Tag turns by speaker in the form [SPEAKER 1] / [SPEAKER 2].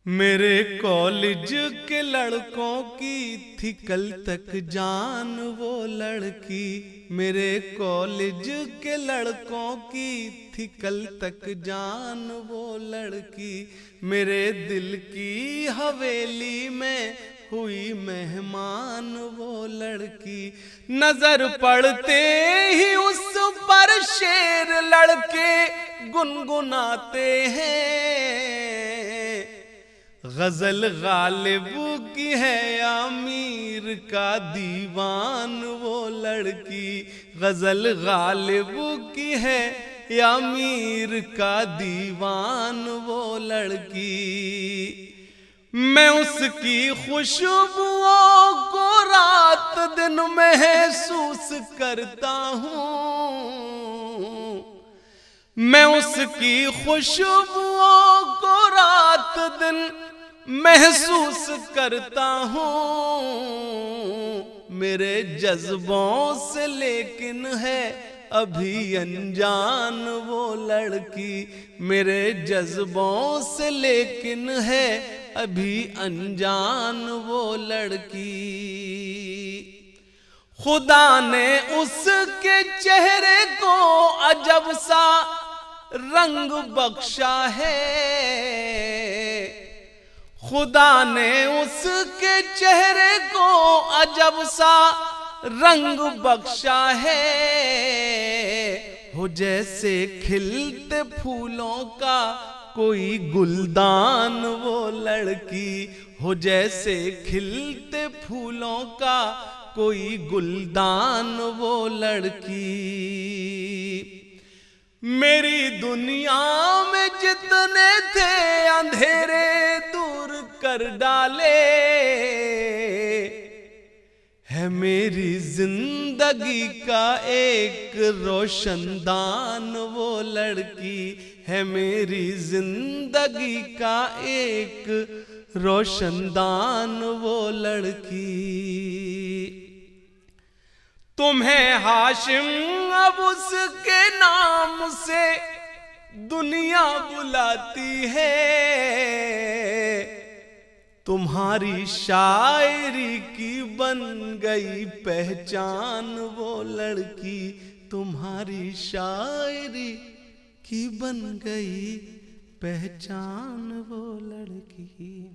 [SPEAKER 1] میرے کالج کے لڑکوں کی تھی کل تک جان وہ لڑکی، میرے کالج کے لڑکوں کی تھی کل تک جان وہ لڑکی، میرے دل کی حویلی میں ہوئی مہمان وہ لڑکی، نظر پڑتے ہی اس پر شعر لڑکے گنگناتے ہیں، غزل غالب کی ہے یا میر کا دیوان وہ لڑکی، غزل غالب کی ہے یا میر کا دیوان وہ لڑکی، میں اس کی خوشبوؤں کو رات دن محسوس کرتا ہوں، میں اس کی خوشبوؤں کو رات دن محسوس کرتا ہوں، میرے جذبوں سے لیکن ہے ابھی انجان وہ لڑکی، میرے جذبوں سے لیکن ہے ابھی انجان وہ لڑکی، خدا نے اس کے چہرے کو عجب سا رنگ بخشا ہے، خدا نے اس کے چہرے کو عجب سا رنگ بخشا ہے، ہو جیسے کھلتے پھولوں کا کوئی گلدان وہ لڑکی، ہو جیسے کھلتے پھولوں کا کوئی گلدان وہ لڑکی، میری دنیا میں جتنے تھے اندھیرے دور کر ڈالے، ہے میری زندگی کا ایک روشن دان وہ لڑکی، ہے میری زندگی کا ایک روشن دان وہ لڑکی، تمہیں ہاشم اب اس کے نام سے دنیا بلاتی ہے، تمہاری شاعری کی بن گئی پہچان وہ لڑکی، تمہاری شاعری کی بن گئی پہچان وہ لڑکی۔